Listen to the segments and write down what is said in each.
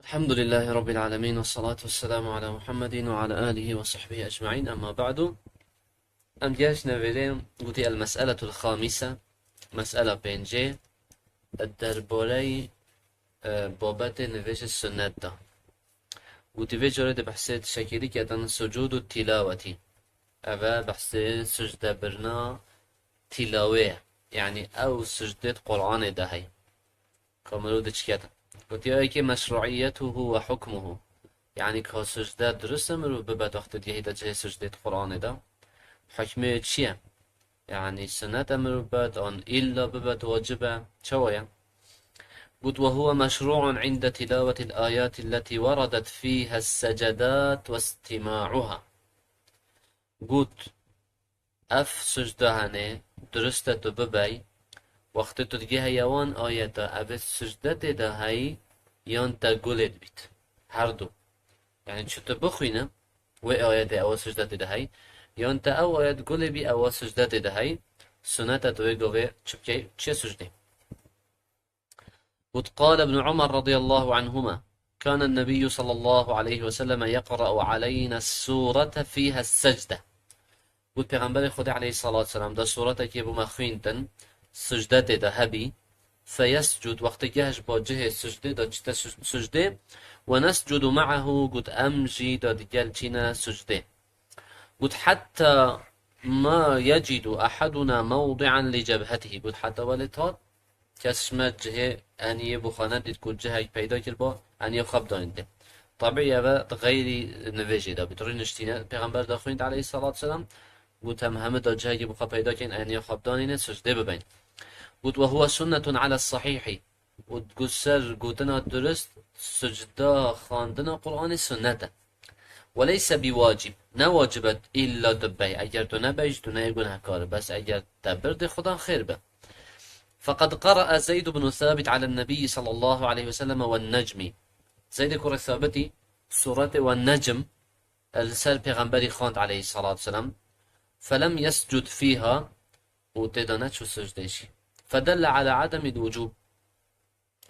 الحمد لله رب العالمين والصلاة والسلام على محمد وعلى آله وصحبه أجمعين. أما بعد، أم جاش نفيدين قلت المسألة الخامسة، مسألة بينجي الدربوري بابت نفيش السنة ده. قلت في جرد بحثت شكلي كدن سجود التلاوة، أبا بحثت سجدة برنا تلاوة، يعني أو سجدة قرآن ده هي كملو دش كده. قلت يا مشروعيته وحكمه، يعني که سجده درست مرو ببد وقت دیگه جه سجده قرآن ده حکمه چیه؟ يعني سنة مرو ببد آن إلا ببد واجبه شوية. قلت وهو مشروع عند تلاوة الآيات التي وردت فيها السجدات واستماعها. قلت أف سجده هنه درسته ببي وقت تدگه يوان آيات أف سجده ده هاي يان تقولد بيت هر دو، يعني شو تبخينا و آيات أو سجدة دهي يانت أو آيات قولي بي أو سجدة دهي سنة تويقوه چه سجده. وقال ابن عمر رضي الله عنهما: كان النبي صلى الله عليه وسلم يقرأ علينا السورة فيها السجدة. قلت پیغمبر خدا عليه الصلاة والسلام ده سورة كي بما خوينتن سجدة دهبي فيسجد وقت جهش با جه سجده دا چتا سجده ونسجد معه قد أمجي دا ديال چينا سجده. قلت حتى ما يجد أحدنا موضعا لجبهته. قلت حتى ولتات كسمت جهة أني بخانة ديت كل جهة پیدا كربا أني خب دانده طبيعي أبا غيري نواجه دا بطريق نشتينه پیغمبر دا خوينت عليه الصلاة والسلام. قلت هم دا جهة بخا پیدا كن أني خب دانينه سجده ببين. قلت وهو سنة على الصحيح. قلت سر قلتنا درست سجده خاندنا قرآن سنة وليس بواجب، نواجبت إلا دبي، أجر تو نبيج تو نيقونها كار، بس أجر تبرد خدا خير به. فقد قرأ زيد بن ثابت على النبي صلى الله عليه وسلم والنجم. زيد كرة ثابتي سورة والنجم السر پیغمبري خاند عليه الصلاة والسلام فلم يسجد فيها وتدانت شو سجدشي، فدل على عدم الوجوب.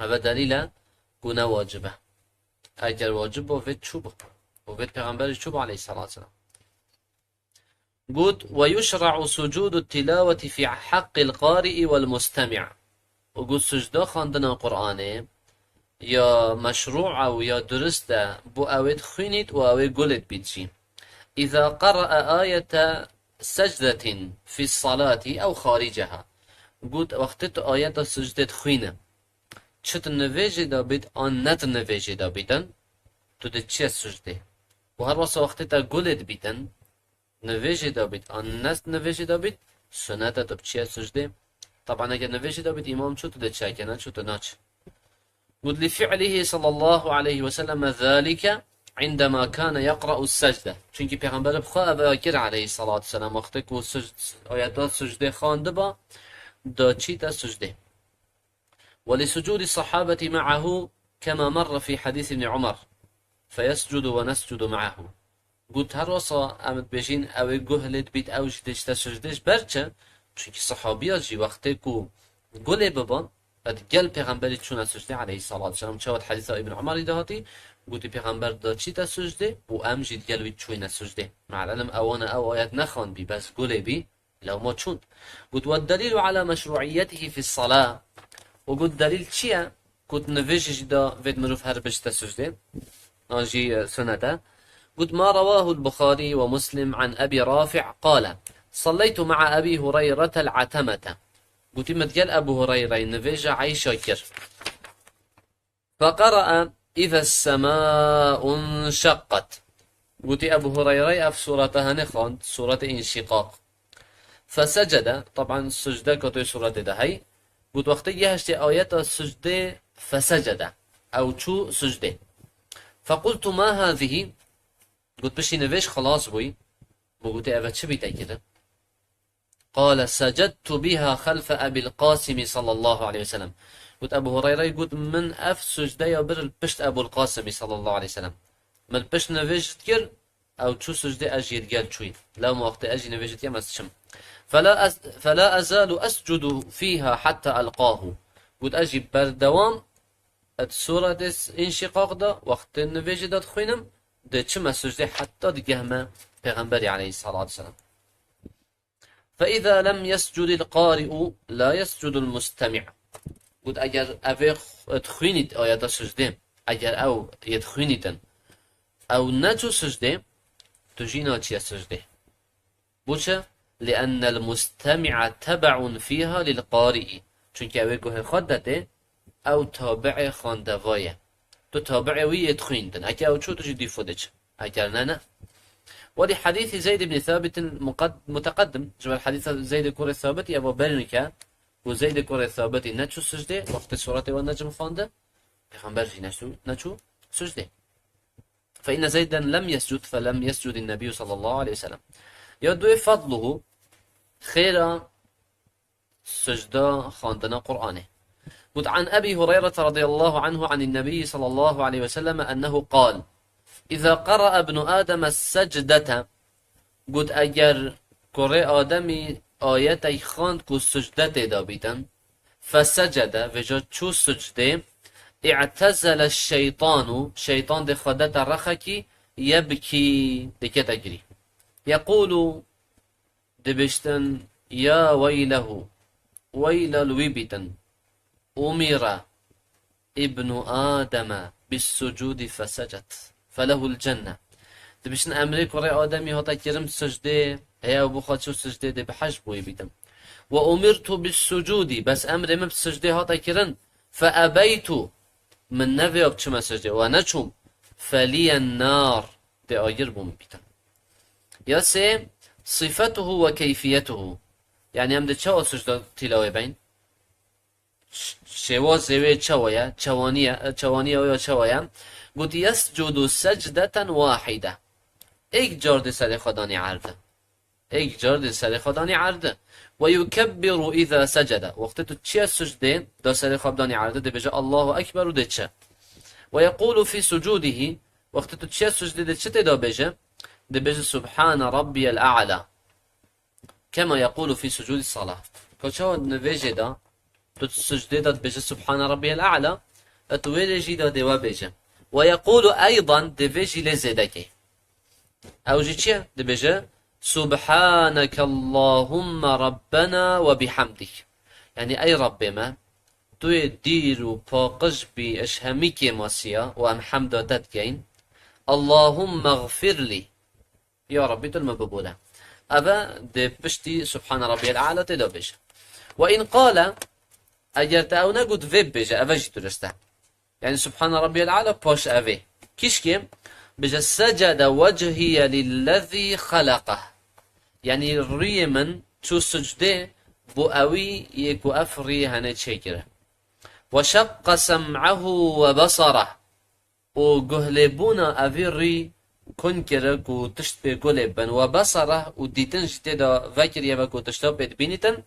هذا دليل كنا واجبه، أجر واجب وفيت شوبه وفيت پیغمبر شوب عليه الصلاة والسلام. قلت ويشرع سجود التلاوة في حق القارئ والمستمع. وقلت سجده خاندنا قرآنه يا مشروع أو يا درسته بو أويد خينيت و أويد قلت بيتشي إذا قرأ آية سجدة في الصلاة أو خارجها. قلت وقتت آية سجدة خينه چت نویجه دا بید آن نت نویجه دا بیدن تو ده چه سجده و هر وقت تا گلد بیدن نویجه دا بید آن نت نویجه دا بید سنت تا بچه سجده. طبعا اگر نویجه دا بید امام چو تو ده چه کنه چو تو ناچ. قد لفعله صلى الله عليه وسلم ذلك عندما كان يقرأ السجدة، چونكي پیغمبر بخواه ذاكر عليه الصلاة والسلام وقتی که آیات سجده خوانده با دا چی تا سجده. ولسجود الصحابة معه كما مر في حديث ابن عمر فيسجد ونسجد معه. قلت هروسا امد بجين او جهلت بيت او جدش تسجدش برچه چونكي صحابيات جي وقتی كو قل ببان اد قل پیغمبری چون سجده عليه الصلاة والسلام چاوت حديث ابن عمر دهاتي قلت پیغمبر دا چی تسجده و ام جد قل بيت چون سجده مع العلم اوانا او آيات نخان بي بس قل بي لو ما چون. قلت والدليل على مشروعيته في الصلاة. وقلت دليل چيه كنت نفيجش دا فيد مروف هربش تسجده ناجي سنة. قلت ما رواه البخاري ومسلم عن أبي رافع قال صليت مع أبي هريرة العتمة. قلت متقال أبو هريرة نفيج عيشة كر فقرأ إذا السماء انشقت. قلت أبو هريرة في سورتها نخوان سورة انشقاق فسجد. طبعا السجدة كتو سورة دهي. قلت وقتی يهشت آيات السجدة فسجد أو شو سجدة. فقلت ما هذه. قلت بشي نفيش خلاص بوي قلت أبا چه بيتا كده. قال سجدت بها خلف أبي القاسم صلى الله عليه وسلم. قلت أبو هريرة قلت من أف سجدة يبر البشت أبو القاسم صلى الله عليه وسلم من البشت نفيش تكر أو شو سجدة أجي يتقال شوي لو ما وقت أجي نفيش تكر ما تشم. فلا أزال أسجد فيها حتى ألقاه. قلت أجي بردوام سورة انشقاق دا وقت نویج داد خوینم ده چما سجده حتى دقهما پیغمبر عليه الصلاة والسلام. فإذا لم يسجد القارئ لا يسجد المستمع. قد اگر اوه اتخوینید آیات سجده اگر او يتخوینیدن او نجو سجده تجينا چيا سجده بوچه لأن المستمع تبع فيها للقارئ چونك اوه گوه خود داده او تابع خاندوایه تو تابع وی يتخويندن اگر او چو تجي ديفوده چه اگر نه ولحديث زيد بن ثابت متقدم جمال حديث زيد كور ثابت ابو برنكا وزيد كور ثابت نچو سجده وقت سورة والنجم خانده پیغمبر جي نچو سجده فإن زيدا لم يسجد فلم يسجد النبي صلى الله عليه وسلم. يدوي فضله خير سجده خاندنا قرآنه. قد عن أبي هريرة رضي الله عنه عن النبي صلى الله عليه وسلم أنه قال إذا قرأ ابن آدم السجدة قد أجر قرأ آدمي آياتي خاند كو سجدة دابيدا فسجد وجد شو سجده اعتزل الشيطان شيطان دي خدت رخكي يبكي دي تجري يقول دبشتن يا ويله ويل الويبتن أمر ابن آدم بالسجود فسجد فله الجنة. دبشتن أمريك ورأي آدمي هاتا كرم سجده هيا أبو خاتشو سجده دي بحجب ويبتن وأمرت بالسجود بس أمر ما بسجده هاتا كرن فأبيت من نفي أبتشما سجده ونشم فلي النار دي آجر بيتن. يا سي صفته وكيفيته يعني هم دي چاو سجده تلاوه بين شوا زوی چویا چوانیا یا چوایا قلت يسجد سجدة واحدة ایک جرد سر خدانی عرضه ایک جرد سر خدانی عرضه ويكبر إذا سجد وقت تو چی سجده دا سر خدانی عرضه ده بجا الله أكبر و ده چه ويقول في سجوده وقت تو چی سجده ده چه دا بجا ده بجا سبحان ربي الأعلى كما يقول في سجود الصلاة كچا نویجه دا تو سجده داد بجا سبحان ربي الأعلى اتویلجی دا دوا بجا ويقول أيضا دفجي لزدكي أو جي چيه دبجا سبحانك اللهم ربنا وبحمدك يعني أي رب ما تو ديرو باقش بي أشهميك ماسيا وأم حمداتت كين اللهم اغفر لي يا ربي تلما ببولا أبا دبشتي سبحان ربي الأعلى تدبج وإن قال أجر تاونا قد فيب بجا أفجي ترسته يعني سبحان ربي الأعلى باش أفي كيش كيم بجا سجد وجهي للذي خلقه يعني ريمن شو سجده بو أوي يكو أفري هنه تشكره وشق سمعه وبصره وقهلبونا أفيري كنكرك وتشت بقلبن وبصره وديتن جتدا فاكر يبكو تشتاب بينتن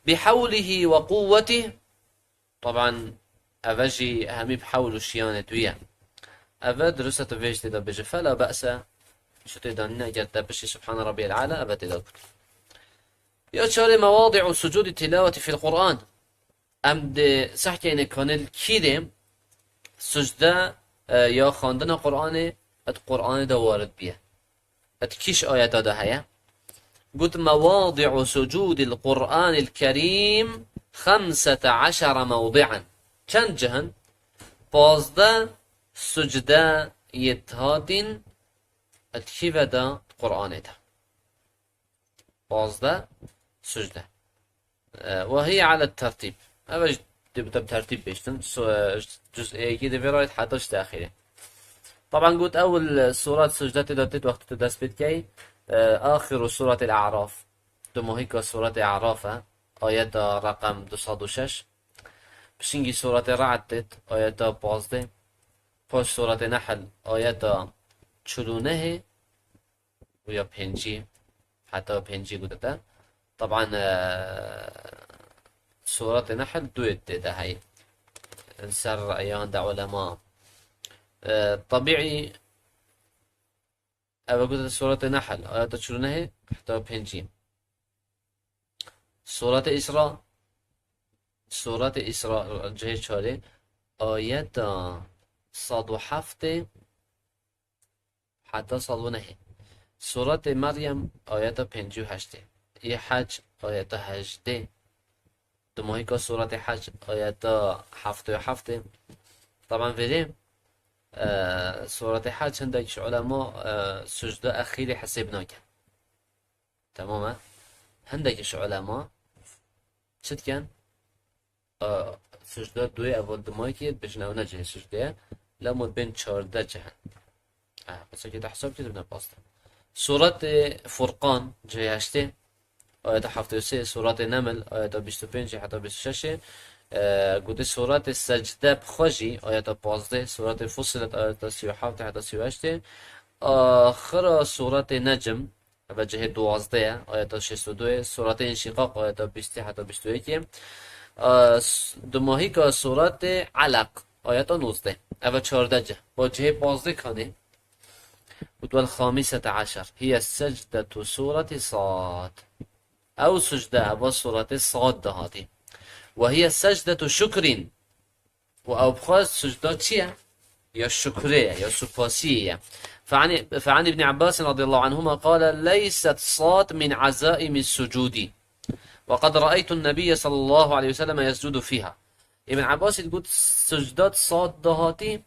بحوله وقوته طبعا أفجي همي بحول الشيانة دوية أفا درسة فيج تدا بجي فلا بأس شو تدانينا اگر تبشي سبحان ربي العالى أفا تدا كت يا چاري مواضع سجود التلاوة في القرآن ام ده سحكي انه كانل كيدم سجده يا خاندن قرآن القرآن دا وارد بيه اتكيش آيات دا هيا قلت مواضع سجود القرآن الكريم 15 موضعا چند جهن 15 سجده يتهاتين اتكيف دا قرآن دا 15 سجده وهي على الترتيب أول تبدأ بترتيب بيشتن جزء كده في رايت 11 تأخيره طبعا قلت أول سورة سجدات داتت وقت تدرس بتكي آخر سورة الأعراف دمو هيك سورة الأعراف آيات رقم 206 بشنجي سورة رعد آيات 15 باش سورة نحل آيات 49 ويا بهنجي حتى بهنجي قلت طبعا سورة نحل دويت ده هاي سر أيان دا علماء طبيعي أبا قلت سورة نحل آيات تشرونه حتى بهنجي سورة إسراء جهة شاري آيات صاد وحفت حتى صاد ونهي. سورة مريم آيات 58. ای حج آیت 18. دماهی که سورة حج آیت 77. طبعا vereyim. سورة حج هندك علماء سجدة أخيرة حسبناك تماما. هندك علماء شد كان سجدة دوی اول دماغی بجنو نجه سجده لمد بین 14 جهن. بس که تحسب كده بنا باست. سورة فرقان جه 8 آیت 73. سورة نمل آیت 25 حتی 26. گوده سورة سجده بخوشی آیت 15. سورة فصلت آیت 37 حتی 38. آخر سورة نجم و جه 12 آیت 62. سورة انشقاق آیت 20 حتی 21. دماهی که سورة علق آیت 19 و 14 با جه 15 کنه. والخامسة عشر هي سجدة سورة صاد أو سجدة وسورة صاد هذه، وهي سجدة شكر. أو بخاص سجدة شيء يا شكرية يا سباسية. فعن ابن عباس رضي الله عنهما قال ليست صاد من عزائم السجود، وقد رأيت النبي صلى الله عليه وسلم يسجد فيها. ابن عباس يقول سجدات صاد هاتي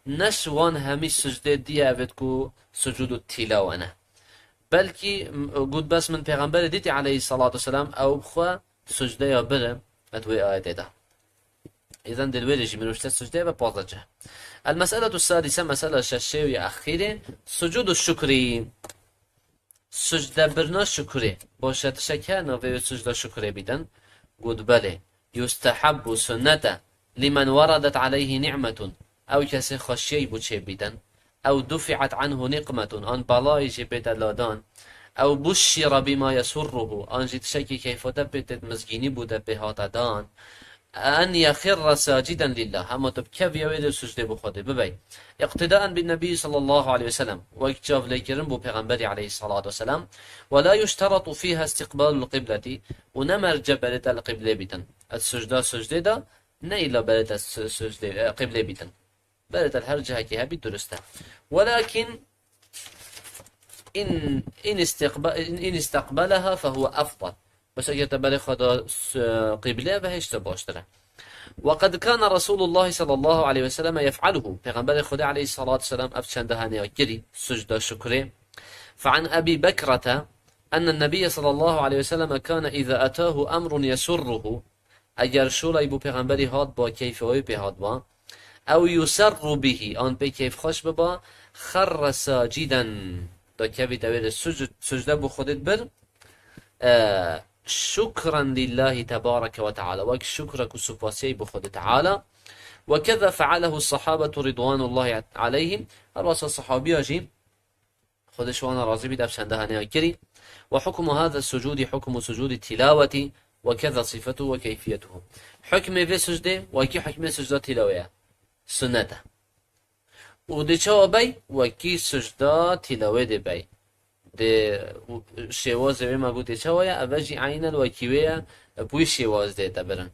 نشوان همي سجده دي أبدكو سجود التلاوة نه، بلكي قد بس من پیغمبر ديتي عليه الصلاة والسلام أو بخوا سجده يا بره أدوي آيات ده. إذن دلويل جي منوشت سجده وبازجه. المسألة السادسة مسألة ششيوية أخيرة سجود الشكري. سجده برنا شكري باشد شكرنا في سجده شكري بدن قد بله يستحب سنة لمن وردت عليه نعمة أو کسی خشیه بچه بیدن أو دفعت عنه نقمة آن بلای جبت لادان أو بشر بما يسره آن جد شکی کیفاته بتت مزگینی بوده بهات دان أن يخر ساجدا لله اما تب كيف يويد سجده بخوده ببي اقتداء بالنبي صلى الله عليه وسلم واكتشاف ليكرم بو پیغمبر عليه الصلاة والسلام. ولا يشترط فيها استقبال القبلة ونمر جبلت القبلة بيتن السجده سجده دا نيلا بلت السجده قبلة بيتن بلت الهرجة هكي هبي درسته. ولكن إن استقبلها فهو أفضل، بس اگر تبالي خدا قبلة بهش تباشتره. وقد كان رسول الله صلى الله عليه وسلم يفعله پیغمبر خدا عليه الصلاة والسلام أفشنده هنياكري سجد شكره. فعن أبي بكرة أن النبي صلى الله عليه وسلم كان إذا أتاه أمر يسره اگر شولا يبو پیغمبری هاد با کیفوی بهاد با او يسر به آن به کیف خوش ببا خر ساجدا دا کبی دوید سجده بو خودت بر شكرا لله تبارك وتعالى وك شكرك سباسي بخود تعالى. وكذا فعله الصحابة رضوان الله عليهم الرسول الصحابي جي خودشوان راضي بيد افشنده هنياكري. وحكم هذا السجود حكم سجود التلاوة وكذا صفته وكيفيته. حكم في سجده وكي حكم سجده تلاوة سنته ودي چاو بي وكي سجده تلاوة دي بي دي شواز ما قلت چاويا أبجي عينا وكيويا بوي شواز دي تبرن